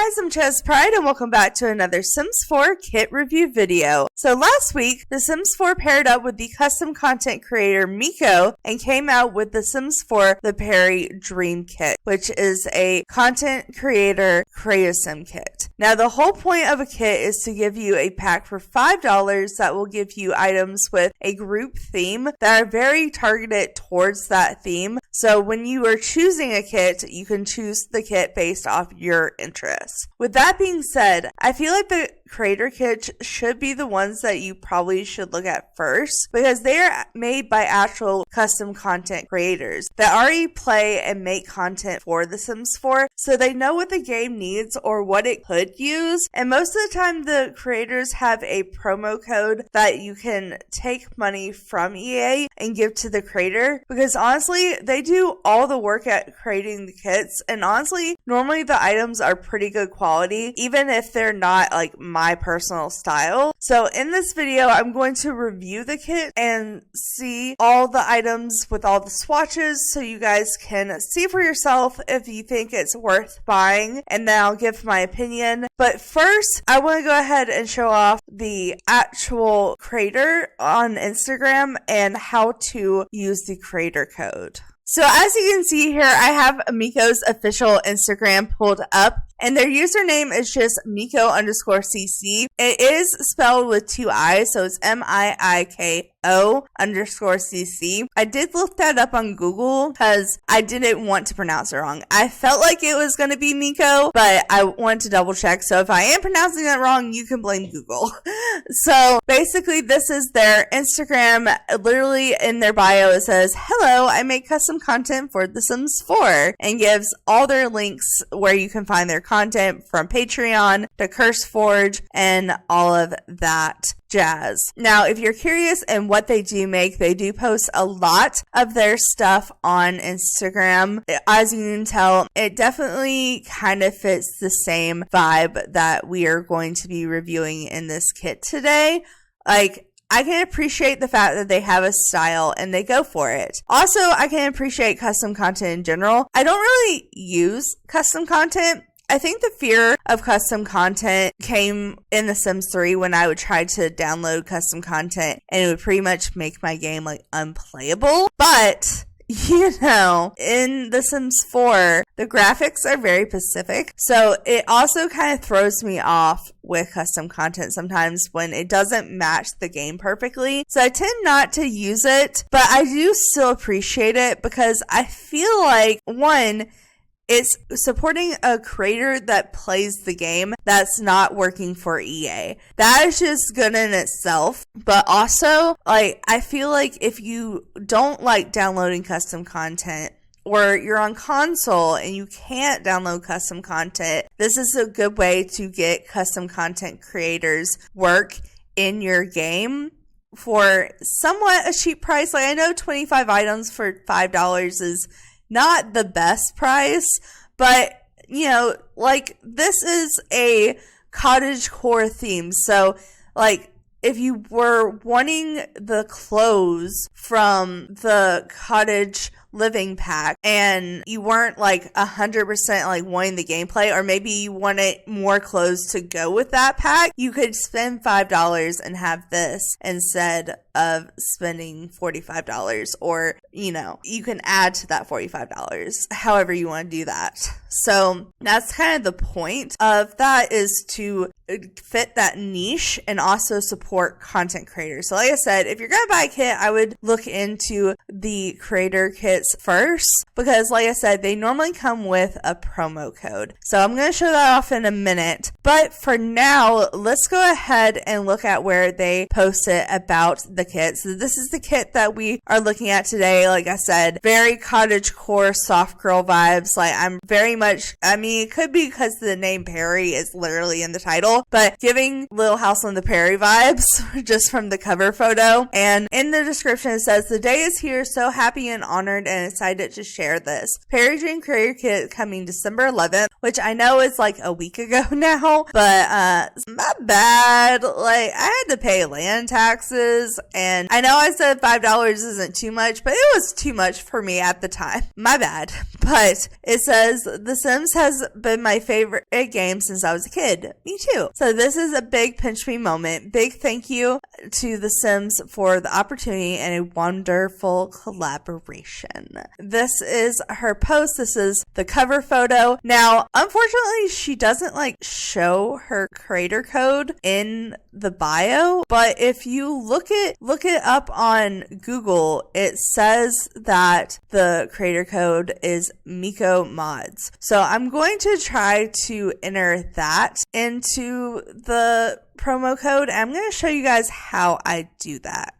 guys, I'm ChezPride and welcome back to another Sims 4 kit review video. So last week, The Sims 4 paired up with the custom content creator Miiko and came out with The Sims 4 The Prairie Dream Kit, which is a content creator creasim kit. Now the whole point of a kit is to give you a pack for $5 that will give you items with a group theme that are very targeted towards that theme. So when you are choosing a kit, you can choose the kit based off your interests. With that being said, I feel like the creator kits should be the ones that you probably should look at first because they are made by actual custom content creators that already play and make content for The Sims 4, so they know what the game needs or what it could use. And most of the time the creators have a promo code that you can take money from EA and give to the creator, because honestly they do all the work at creating the kits, and honestly normally the items are pretty good quality even if they're not like my personal style. So in this video, I'm going to review the kit and see all the items with all the swatches so you guys can see for yourself if you think it's worth buying, and then I'll give my opinion. But first, I want to go ahead and show off the actual creator on Instagram and how to use the creator code. So as you can see here, I have Miiko's official Instagram pulled up, and their username is just Miiko_CC. It is spelled with two I's, so it's MIIKO_CC. I did look that up on Google because I didn't want to pronounce it wrong. I felt like it was going to be Miiko, but I wanted to double check. So if I am pronouncing that wrong, you can blame Google. So basically, this is their Instagram. Literally in their bio, it says, "Hello, I make custom content for The Sims 4," and gives all their links where you can find their content from Patreon to CurseForge and all of that jazz. Now, if you're curious in what they do make, they do post a lot of their stuff on Instagram. As you can tell, it definitely kind of fits the same vibe that we are going to be reviewing in this kit today. Like, I can appreciate the fact that they have a style and they go for it. Also, I can appreciate custom content in general. I don't really use custom content. I think the fear of custom content came in The Sims 3 when I would try to download custom content and it would pretty much make my game like unplayable. But you know, in The Sims 4, the graphics are very specific, so it also kind of throws me off with custom content sometimes when it doesn't match the game perfectly. So I tend not to use it, but I do still appreciate it because I feel like, one, it's supporting a creator that plays the game that's not working for EA. That is just good in itself. But also, like, I feel like if you don't like downloading custom content, or you're on console and you can't download custom content, this is a good way to get custom content creators work in your game for somewhat a cheap price. Like, I know 25 items for $5 is not the best price, but you know, like, this is a cottage core theme. So like, if you were wanting the clothes from the cottage living pack and you weren't like 100% like wanting the gameplay, or maybe you wanted more clothes to go with that pack, you could spend $5 and have this instead of spending $45, or you know, you can add to that $45 however you want to do that. So that's kind of the point of that, is to fit that niche and also support content creators. So like I said, if you're gonna buy a kit, I would look into the creator kits first, because like I said, they normally come with a promo code. So I'm gonna show that off in a minute, but for now, let's go ahead and look at where they post it about the kit. So this is the kit that we are looking at today. Like I said, very cottage core, soft girl vibes. Like, I'm very much, I mean, it could be because the name Prairie is literally in the title, but giving Little House on the Prairie vibes just from the cover photo. And in the description it says, "The day is here, so happy and honored and decided to share this. Prairie Dream Creator Kit coming December 11th, which I know is like a week ago now, but my bad. Like, I had to pay land taxes, and I know I said $5 isn't too much, but it was too much for me at the time. My bad. But it says, The Sims has been my favorite game since I was a kid. Me too. So this is a big pinch me moment. Big thank you to The Sims for the opportunity and a wonderful collaboration. This is her post. This is the cover photo. Now, unfortunately, she doesn't like show her creator code in the bio, but if you look it up on Google, it says that the creator code is Miiko Mods. So I'm going to try to enter that into the promo code. I'm going to show you guys how I do that.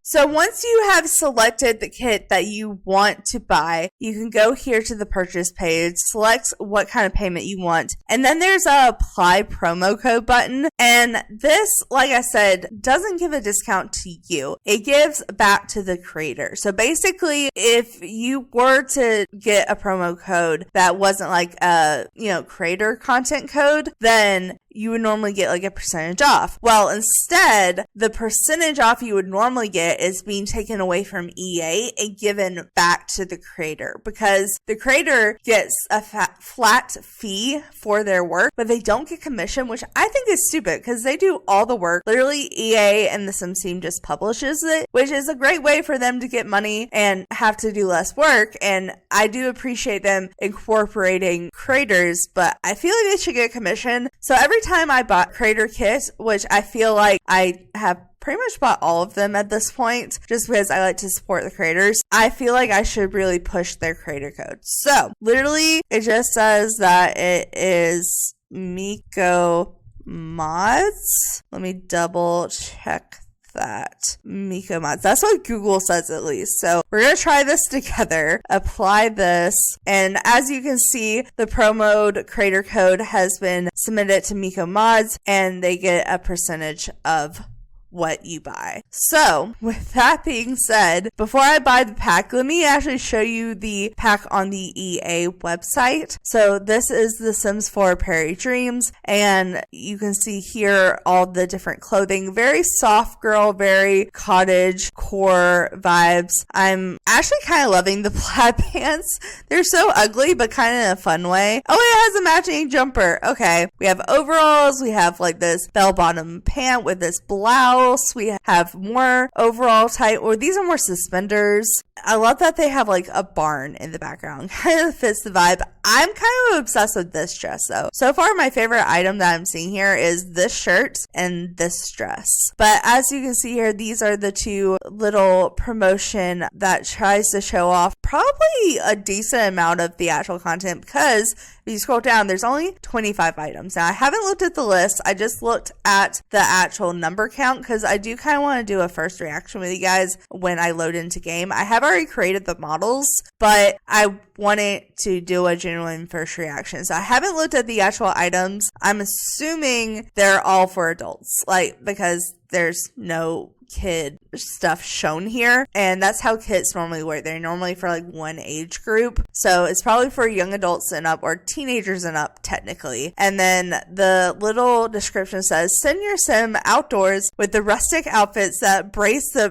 So once you have selected the kit that you want to buy, you can go here to the purchase page, select what kind of payment you want, and then there's a apply promo code button. And this, like I said, doesn't give a discount to you. It gives back to the creator. So basically, if you were to get a promo code that wasn't like a, creator content code, then you would normally get like a percentage off. Well, instead, the percentage off you would normally get is being taken away from EA and given back to the creator, because the creator gets a flat fee for their work, but they don't get commission, which I think is stupid because they do all the work. Literally, EA and the Sims team just publishes it, which is a great way for them to get money and have to do less work. And I do appreciate them incorporating creators, but I feel like they should get commission. So every time I bought creator kits, which I feel like I have pretty much bought all of them at this point, just because I like to support the creators, I feel like I should really push their creator code. So literally, it just says that it is Miiko Mods. Let me double check that. Miiko Mods. That's what Google says, at least. So we're going to try this together, apply this, and as you can see, the promo creator code has been submitted to Miiko Mods, and they get a percentage of what you buy. So with that being said, before I buy the pack, let me actually show you the pack on the EA website. So this is The Sims 4 Prairie Dreams, and you can see here all the different clothing. Very soft girl, very cottage core vibes. I'm actually kind of loving the plaid pants. They're so ugly, but kind of in a fun way. Oh, it has a matching jumper. Okay. We have overalls. We have like this bell bottom pant with this blouse. We have more overall type, or these are more suspenders. I love that they have like a barn in the background. Kind of fits the vibe. I'm kind of obsessed with this dress though. So far, my favorite item that I'm seeing here is this shirt and this dress. But as you can see here, these are the two little promotion that tries to show off probably a decent amount of the actual content, because if you scroll down, there's only 25 items. Now, I haven't looked at the list. I just looked at the actual number count because I do kind of want to do a first reaction with you guys when I load into game. I have already created the models, but I wanted to do a genuine first reaction. So I haven't looked at the actual items. I'm assuming they're all for adults, like, because there's no kid stuff shown here, and that's how kits normally work. They're normally for like one age group, so it's probably for young adults and up, or teenagers and up technically. And then the little description says, send your sim outdoors with the rustic outfits that brace the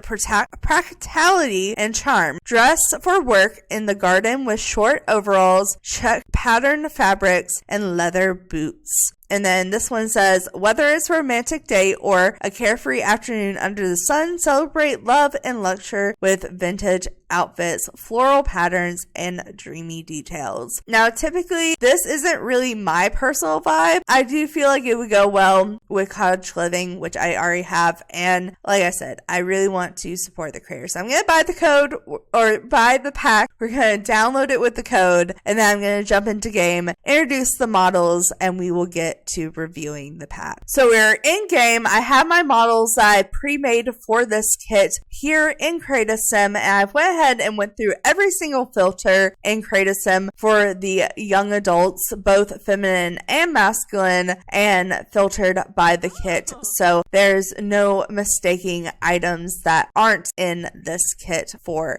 practicality and charm. Dress for work in the garden with short overalls, check pattern fabrics, and leather boots. And then this one says, whether it's a romantic date or a carefree afternoon under the sun, celebrate love and luxury with vintage outfits, floral patterns, and dreamy details. Now, typically, this isn't really my personal vibe. I do feel like it would go well with cottage living, which I already have. And like I said, I really want to support the creators. So I'm going to buy the code or buy the pack. We're going to download it with the code, and then I'm going to jump into game, introduce the models, and we will get get to reviewing the pack. So we're in game. I have my models that I pre-made for this kit here in ChezPride, and I went ahead and went through every single filter in ChezPride for the young adults, both feminine and masculine, and filtered by the kit. So there's no mistaking items that aren't in this kit for,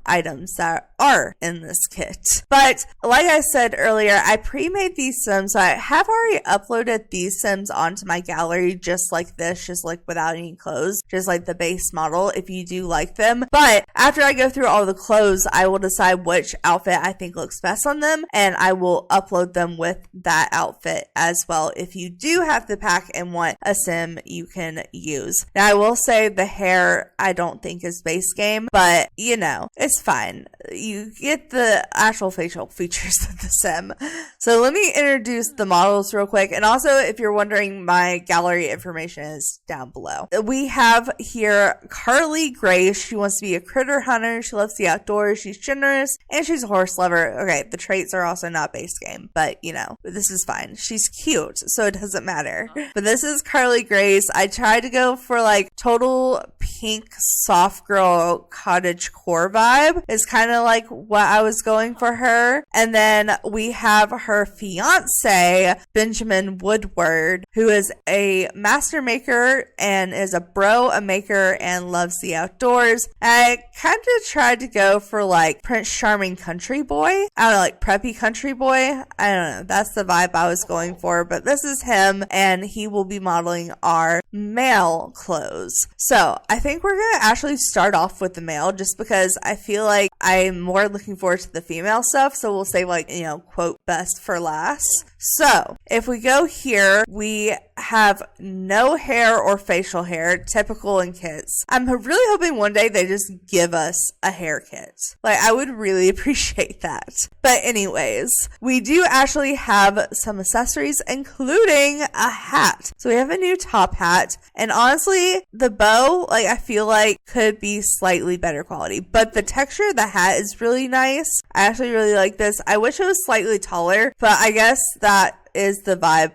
items that are in this kit. But like I said earlier, I pre-made these sims. So I have already uploaded these sims onto my gallery just like this, just like without any clothes, just like the base model if you do like them. But after I go through all the clothes, I will decide which outfit I think looks best on them, and I will upload them with that outfit as well. If you do have the pack and want a sim you can use. Now I will say the hair I don't think is base game, but it's fine. You get the actual facial features of the sim. So let me introduce the models real quick. And also, if you're wondering, my gallery information is down below. We have here Carly Gray. She wants to be a critter hunter. She loves the outdoors. She's generous and she's a horse lover. Okay, the traits are also not base game, but this is fine. She's cute, so it doesn't matter. But this is Carly Grace. I tried to go for like total pink soft girl cottage core vibe. Is kind of like what I was going for her. And then we have her fiance, Benjamin Woodward, who is a master maker and is a bro, a maker, and loves the outdoors. I kind of tried to go for like Prince Charming country boy. I don't know, like preppy country boy. I don't know. That's the vibe I was going for. But this is him, and he will be modeling our male clothes. So I think we're going to actually start off with the male just because I feel like I'm more looking forward to the female stuff. So we'll save like, quote, best for last. So if we go here, we have no hair or facial hair, typical in kits. I'm really hoping one day they just give us a hair kit. Like, I would really appreciate that. But anyways, we do actually have some accessories, including a hat. So we have a new top hat, and honestly, the bow, like, I feel like could be slightly better quality, but the texture of the hat is really nice. I actually really like this. I wish it was slightly taller, but I guess that is the vibe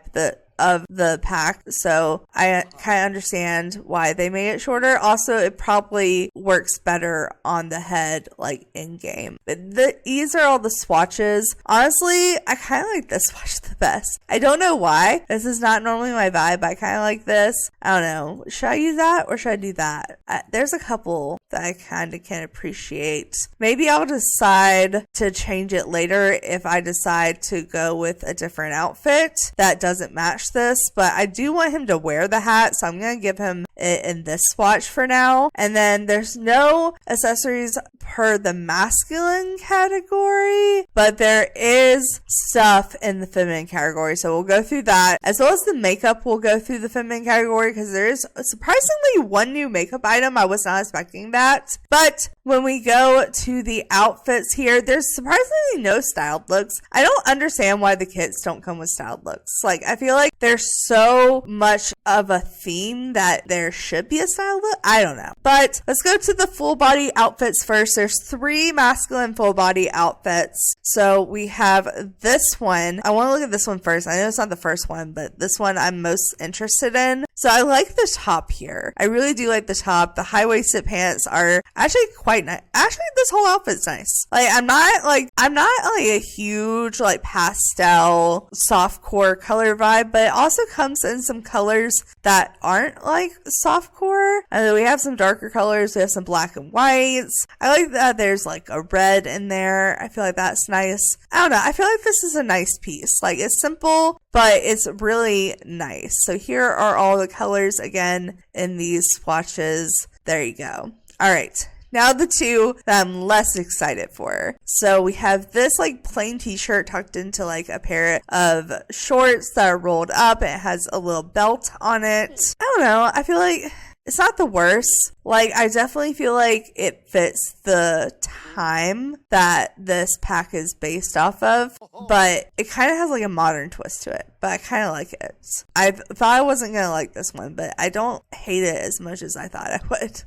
of the pack, so I kind of understand why they made it shorter. Also, it probably works better on the head, like in game. But these are all the swatches. Honestly, I kind of like this swatch the best. I don't know why. This is not normally my vibe. I kind of like this. I don't know. Should I use that or should I do that? There's a couple that I kind of can appreciate. Maybe I'll decide to change it later if I decide to go with a different outfit that doesn't match this, but I do want him to wear the hat, so I'm going to give him it in this swatch for now. And then there's no accessories per the masculine category, but there is stuff in the feminine category, so we'll go through that, as well as the makeup. We'll go through the feminine category because there is surprisingly one new makeup item. I was not expecting that. But when we go to the outfits here, there's surprisingly no styled looks. I don't understand why the kits don't come with styled looks. Like, I feel like there's so much of a theme that there should be a style look. I don't know. But let's go to the full body outfits first. There's 3 masculine full body outfits. So we have this one. I want to look at this one first. I know it's not the first one, but this one I'm most interested in. So I like the top here. I really do like the top. The high-waisted pants are actually quite nice. Actually, this whole outfit's nice. Like, I'm not like a huge like pastel softcore color vibe, but it also comes in some colors that aren't like softcore. And then we have some darker colors. We have some black and whites. I like that there's like a red in there. I feel like that's nice. I don't know. I feel like this is a nice piece. Like, it's simple, but it's really nice. So here are all the colors again in these swatches. There you go. All right. Now the 2 that I'm less excited for. So we have this like plain t-shirt tucked into like a pair of shorts that are rolled up. It has a little belt on it. I don't know. I feel like it's not the worst. Like, I definitely feel like it fits the time that this pack is based off of, but it kind of has like a modern twist to it, but I kind of like it. I thought I wasn't going to like this one, but I don't hate it as much as I thought I would.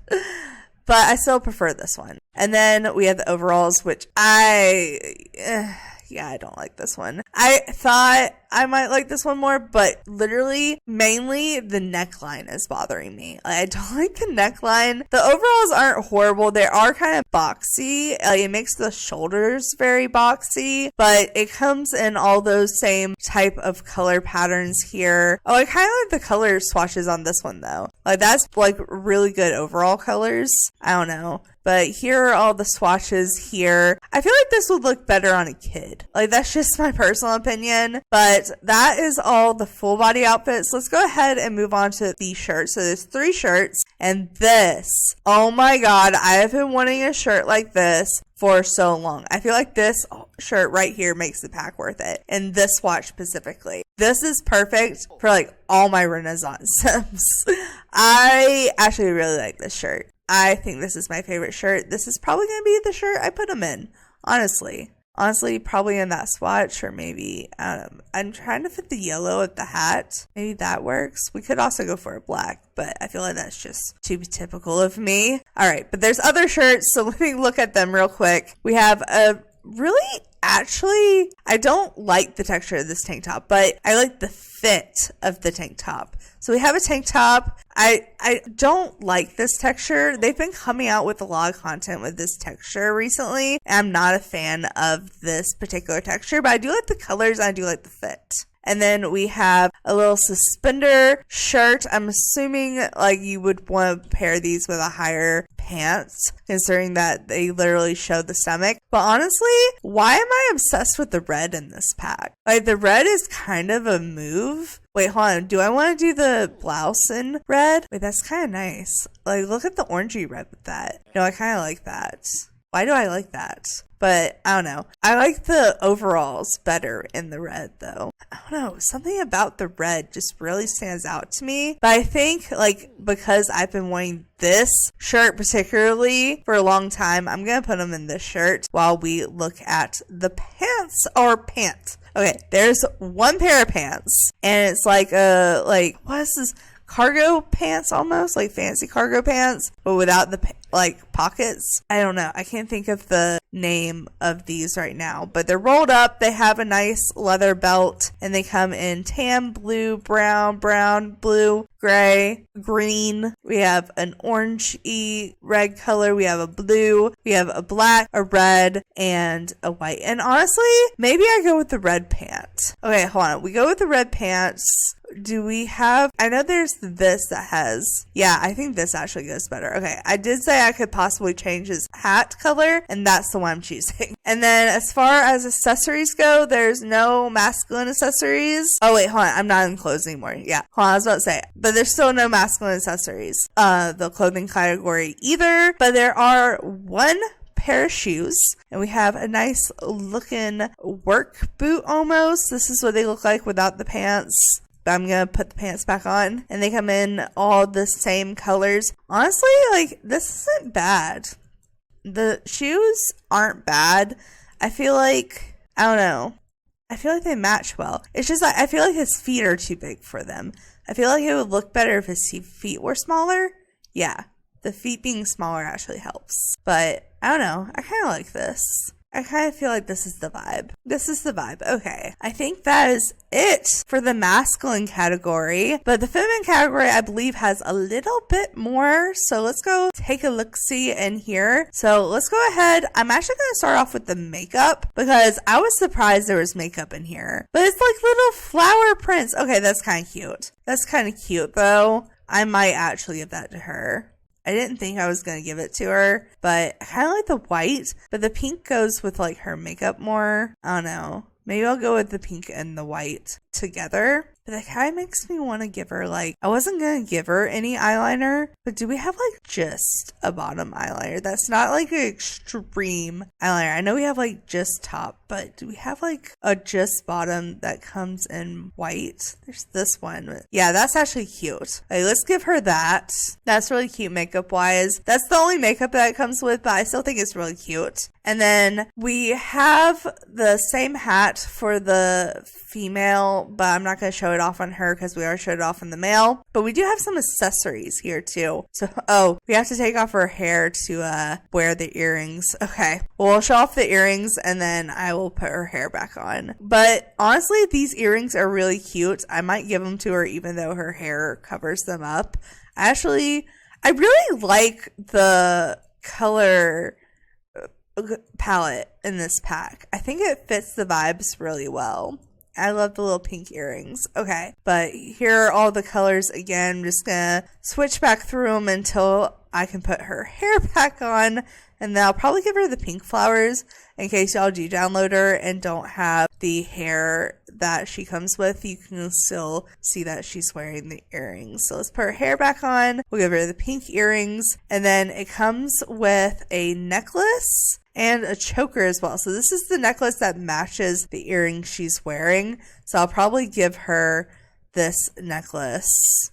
But I still prefer this one. And then we have the overalls, which Yeah, I don't like this one. I thought I might like this one more, but literally, mainly the neckline is bothering me. Like, I don't like the neckline. The overalls aren't horrible. They are kind of boxy. It makes the shoulders very boxy, but it comes in all those same type of color patterns here. Oh, I kind of like the color swatches on this one though. Like, that's like really good overall colors. I don't know. But here are all the swatches here. I feel like this would look better on a kid. Like, that's just my personal opinion. But that is all the full body outfits. Let's go ahead and move on to the shirts. So there's 3 shirts. And this, oh my god, I have been wanting a shirt like this for so long. I feel like this shirt right here makes the pack worth it. And this swatch specifically. This is perfect for like all my Renaissance Sims. I actually really like this shirt. I think this is my favorite shirt. This is probably going to be the shirt I put them in, honestly. Honestly, probably in that swatch, or maybe, I don't know. I'm trying to fit the yellow at the hat. Maybe that works. We could also go for a black, but I feel like that's just too typical of me. All right, but there's other shirts, so let me look at them real quick. We have a really, actually, I don't like the texture of this tank top, but I like the fit of the tank top. So we have a tank top. I don't like this texture. They've been coming out with a lot of content with this texture recently. I'm not a fan of this particular texture, but I do like the colors and I do like the fit. And then we have a little suspender shirt. I'm assuming like you would want to pair these with a higher pants, considering that they literally show the stomach. But honestly, why am I obsessed with the red in this pack? Like, the red is kind of a move. Wait, hold on. Do I want to do the blouse in red? Wait, that's kind of nice. Like, look at the orangey red with that. No, I kind of like that. Why do I like that? But I don't know. I like the overalls better in the red though. I don't know. Something about the red just really stands out to me. But I think like because I've been wanting this shirt particularly for a long time, I'm going to put them in this shirt while we look at the pants or pant. Okay, there's one pair of pants and it's like what is this? Cargo pants almost, like fancy cargo pants, but without the like pockets. I don't know. I can't think of the name of these right now, but they're rolled up. They have a nice leather belt and they come in tan, blue, brown, blue, gray, green. We have an orangey red color. We have a blue. We have a black, a red, and a white. And honestly, maybe I go with the red pant. Okay, hold on. We go with the red pants. Do we have, I know there's this that has, yeah, I think this actually goes better. Okay, I did say I could possibly change his hat color, and that's the one I'm choosing. And then as far as accessories go, there's no masculine accessories. Oh wait, hold on, I'm not in clothes anymore. Yeah, hold on, I was about to say, but there's still no masculine accessories. The clothing category either, but there are one pair of shoes and we have a nice looking work boot almost. This is what they look like without the pants. I'm gonna put the pants back on and they come in all the same colors. Honestly, like, this isn't bad. The shoes aren't bad. I feel like, I don't know, I feel like they match well. It's just like I feel like his feet are too big for them. I feel like it would look better if his feet were smaller. Yeah, the feet being smaller actually helps, but I don't know, I kind of like this. I kind of feel like this is the vibe. This is the vibe. Okay. I think that is it for the masculine category. But the feminine category, I believe, has a little bit more. So let's go take a look-see in here. So let's go ahead. I'm actually going to start off with the makeup because I was surprised there was makeup in here. But it's like little flower prints. Okay, that's kind of cute. That's kind of cute, though. I might actually give that to her. I didn't think I was going to give it to her, but I kind of like the white, but the pink goes with like her makeup more. I don't know. Maybe I'll go with the pink and the white together. But that kind of makes me want to give her like, I wasn't going to give her any eyeliner, but do we have like just a bottom eyeliner? That's not like an extreme eyeliner. I know we have like just top, but do we have like a just bottom that comes in white? There's this one. Yeah, that's actually cute. Like, let's give her that. That's really cute makeup wise. That's the only makeup that it comes with, but I still think it's really cute. And then we have the same hat for the female, but I'm not going to show it off on her because we already showed it off in the male. But we do have some accessories here too. So, we have to take off her hair to wear the earrings. Okay, well, we'll show off the earrings and then I will put her hair back on. But honestly, these earrings are really cute. I might give them to her even though her hair covers them up. I really like the color palette in this pack. I think it fits the vibes really well. I love the little pink earrings. Okay, but here are all the colors again. I'm just gonna switch back through them until I can put her hair back on, and then I'll probably give her the pink flowers in case y'all do download her and don't have the hair that she comes with. You can still see that she's wearing the earrings. So let's put her hair back on. We'll give her the pink earrings, and then it comes with a necklace and a choker as well. So this is the necklace that matches the earring she's wearing. So I'll probably give her this necklace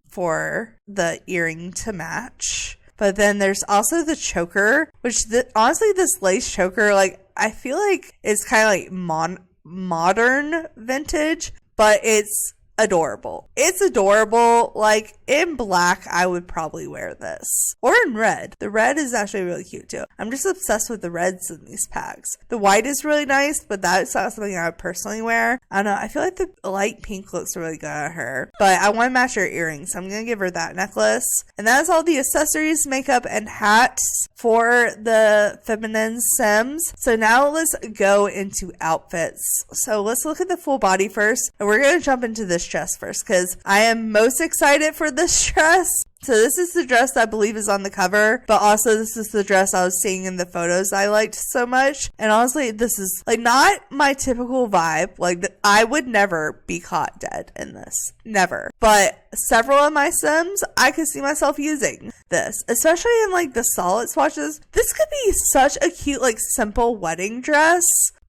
for the earring to match. But then there's also the choker, which honestly, this lace choker, like, I feel like it's kind of like modern vintage, but it's adorable. It's adorable. Like, in black, I would probably wear this. Or in red. The red is actually really cute too. I'm just obsessed with the reds in these packs. The white is really nice, but that's not something I would personally wear. I don't know. I feel like the light pink looks really good on her. But I want to match her earrings, so I'm going to give her that necklace. And that is all the accessories, makeup, and hats for the feminine Sims. So now let's go into outfits. So let's look at the full body first. And we're going to jump into this dress first because I am most excited for this dress. So this is the dress that I believe is on the cover, but also this is the dress I was seeing in the photos I liked so much. And honestly, this is like not my typical vibe. Like, I would never be caught dead in this. Never. But several of my Sims, I could see myself using this, especially in like the solid swatches. This could be such a cute, like, simple wedding dress.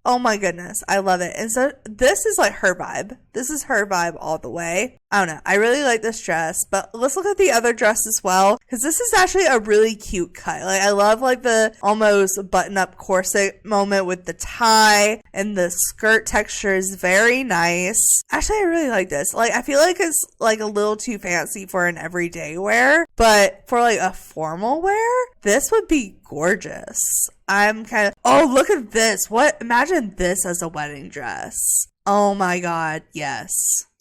Oh my goodness, I love it. And so this is like her vibe. This is her vibe all the way. I don't know. I really like this dress, but let's look at the other dress as well, because this is actually a really cute cut. Like, I love like the almost button-up corset moment with the tie, and the skirt texture is very nice. Actually, I really like this. Like, I feel like it's like a little too fancy for an everyday wear, but for like a formal wear, this would be gorgeous. I'm kind of, oh, look at this. Imagine this as a wedding dress. Oh my God. Yes.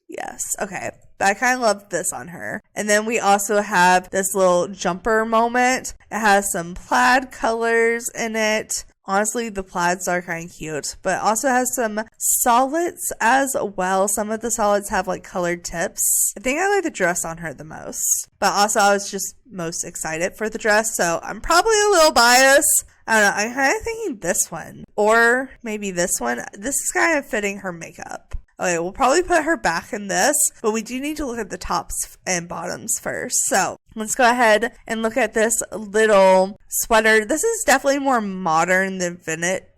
Yes. Okay. I kind of love this on her. And then we also have this little jumper moment. It has some plaid colors in it. Honestly, the plaids are kind of cute, but also has some solids as well. Some of the solids have like colored tips. I think I like the dress on her the most, but also I was just most excited for the dress. So I'm probably a little biased. I don't know. I'm kind of thinking this one or maybe this one. This is kind of fitting her makeup. Okay, we'll probably put her back in this, but we do need to look at the tops and bottoms first. So let's go ahead and look at this little sweater. This is definitely more modern than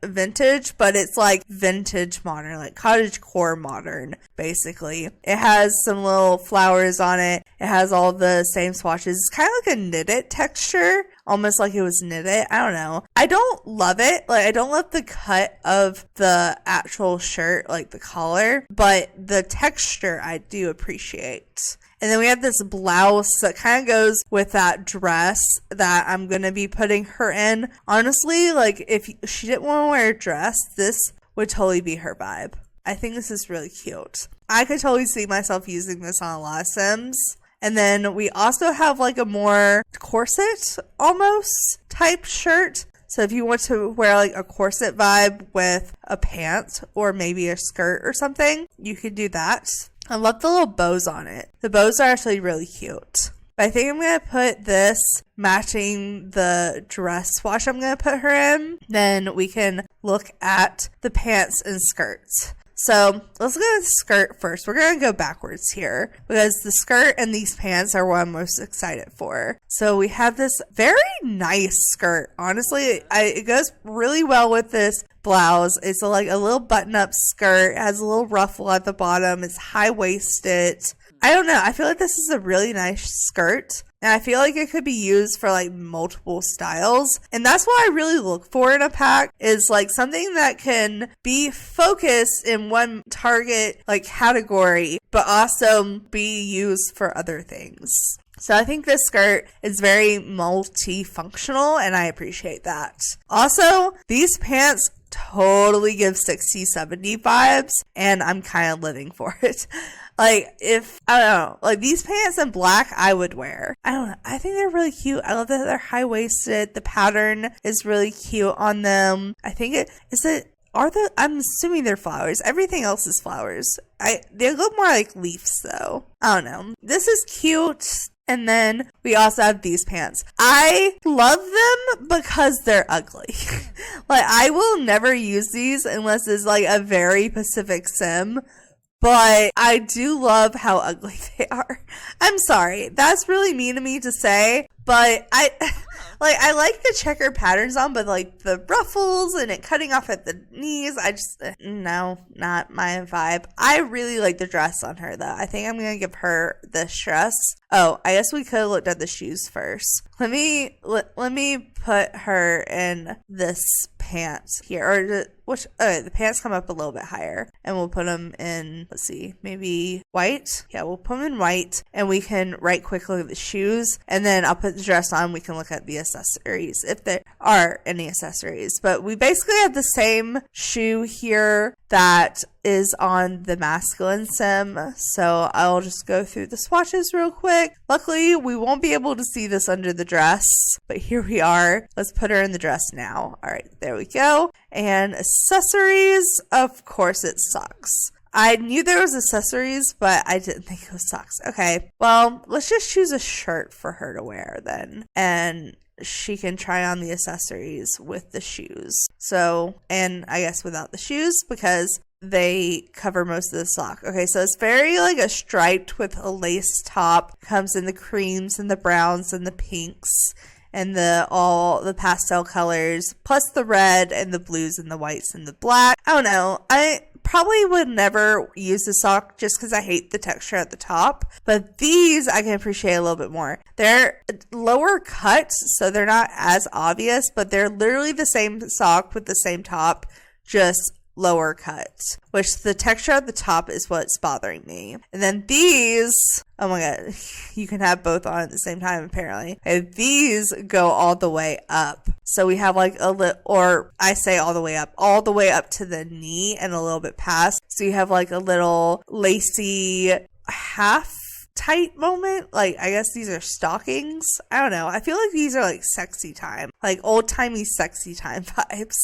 vintage, but it's like vintage modern, like cottagecore modern, basically. It has some little flowers on it. It has all the same swatches. It's kind of like a knitted texture, almost like it was knitted. I don't know. I don't love it. Like, I don't love the cut of the actual shirt, like the collar, but the texture I do appreciate. And then we have this blouse that kind of goes with that dress that I'm going to be putting her in. Honestly, like, if she didn't want to wear a dress, this would totally be her vibe. I think this is really cute. I could totally see myself using this on a lot of Sims. And then we also have like a more corset almost type shirt. So if you want to wear like a corset vibe with a pant or maybe a skirt or something, you could do that. I love the little bows on it. The bows are actually really cute. But I think I'm going to put this matching the dress swatch I'm going to put her in. Then we can look at the pants and skirts. So let's look at the skirt first. We're going to go backwards here because the skirt and these pants are what I'm most excited for. So we have this very nice skirt. Honestly, it goes really well with this blouse. It's like a little button-up skirt. It has a little ruffle at the bottom. It's high-waisted. I don't know. I feel like this is a really nice skirt. And I feel like it could be used for like multiple styles. And that's what I really look for in a pack, is like something that can be focused in one target like category, but also be used for other things. So I think this skirt is very multifunctional and I appreciate that. Also, these pants totally gives 60s, 70s vibes, and I'm kind of living for it. Like, if, I don't know, like these pants in black I would wear. I don't know. I think they're really cute. I love that they're high-waisted. The pattern is really cute on them. I think I'm assuming they're flowers. Everything else is flowers. They look more like leaves though. I don't know. This is cute. And then we also have these pants. I love them because they're ugly. Like, I will never use these unless it's like a very Pacific Sim. But I do love how ugly they are. I'm sorry. That's really mean of me to say. But I like the checker patterns on, but like the ruffles and it cutting off at the knees, no, not my vibe. I really like the dress on her though. I think I'm going to give her this dress. Oh, I guess we could have looked at the shoes first. Let me put her in this pants here, the pants come up a little bit higher, and we'll put them in, let's see, maybe white. Yeah, we'll put them in white, and we can right quick look at the shoes, and then I'll put the dress on. We can look at the accessories if there are any accessories. But we basically have the same shoe here that is on the masculine sim, so I'll just go through the swatches real quick. Luckily, we won't be able to see this under the dress, but here we are. Let's put her in the dress now. All right, there we go. And accessories, of course it's socks. I knew there was accessories, but I didn't think it was socks. Okay, well, let's just choose a shirt for her to wear then, and she can try on the accessories with the shoes. So, and I guess without the shoes because they cover most of the sock. Okay, so it's very like a striped with a lace top. Comes in the creams and the browns and the pinks and all the pastel colors, plus the red and the blues and the whites and the black. I don't know. I probably would never use the sock just because I hate the texture at the top, but these I can appreciate a little bit more. They're lower cut, so they're not as obvious, but they're literally the same sock with the same top, just lower cut, which the texture at the top is what's bothering me. And then these, oh my god, you can have both on at the same time apparently. And these go all the way up. So we have like or I say all the way up to the knee and a little bit past. So you have like a little lacy half tight moment. Like, I guess these are stockings. I don't know. I feel like these are like sexy time, like old timey sexy time vibes.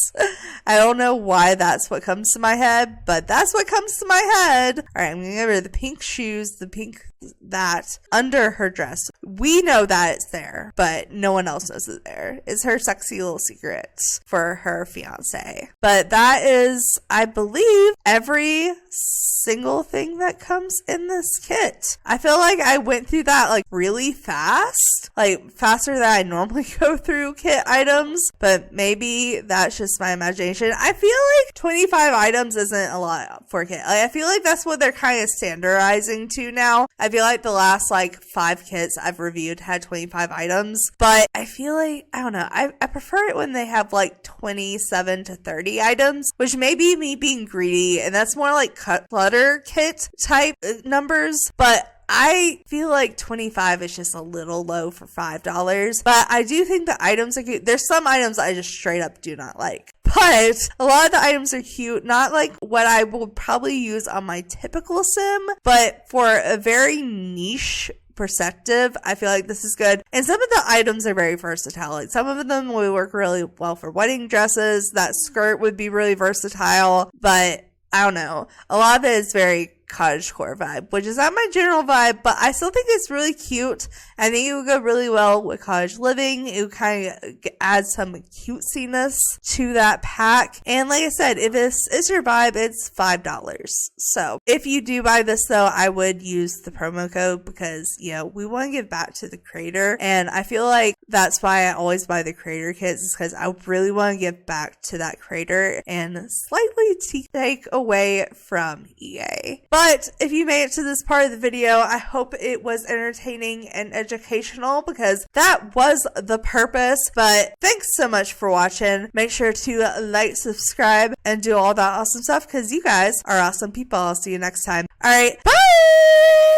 I don't know why that's what comes to my head, but that's what comes to my head. All right, I'm gonna give her the pink shoes, the pink that under her dress. We know that it's there, but no one else knows it's there. It's her sexy little secret for her fiance. But that is, I believe, every single thing that comes in this kit. I feel like I went through that like really fast, like faster than I normally go through kit items, but maybe that's just my imagination. I feel like 25 items isn't a lot for a kit. Like, I feel like that's what they're kind of standardizing to now. I feel like the last like 5 kits I've reviewed had 25 items, but I feel like, I don't know, I prefer it when they have like 27 to 30 items, which may be me being greedy, and that's more like clutter kit type numbers, but I feel like 25 is just a little low for $5, but I do think the items are cute. There's some items I just straight up do not like, but a lot of the items are cute. Not like what I would probably use on my typical sim, but for a very niche perspective, I feel like this is good. And some of the items are very versatile. Like, some of them would work really well for wedding dresses. That skirt would be really versatile, but I don't know. A lot of it is very cottagecore vibe, which is not my general vibe, but I still think it's really cute. I think it would go really well with cottage living. It would kind of add some cutesiness to that pack. And like I said, if this is your vibe, it's $5. So if you do buy this though, I would use the promo code because, you know, we want to give back to the creator. And I feel like that's why I always buy the creator kits, is because I really want to give back to that creator and slightly take away from EA. But if you made it to this part of the video, I hope it was entertaining and educational, because that was the purpose. But thanks so much for watching. Make sure to like, subscribe, and do all that awesome stuff, because you guys are awesome people. I'll see you next time. All right, bye!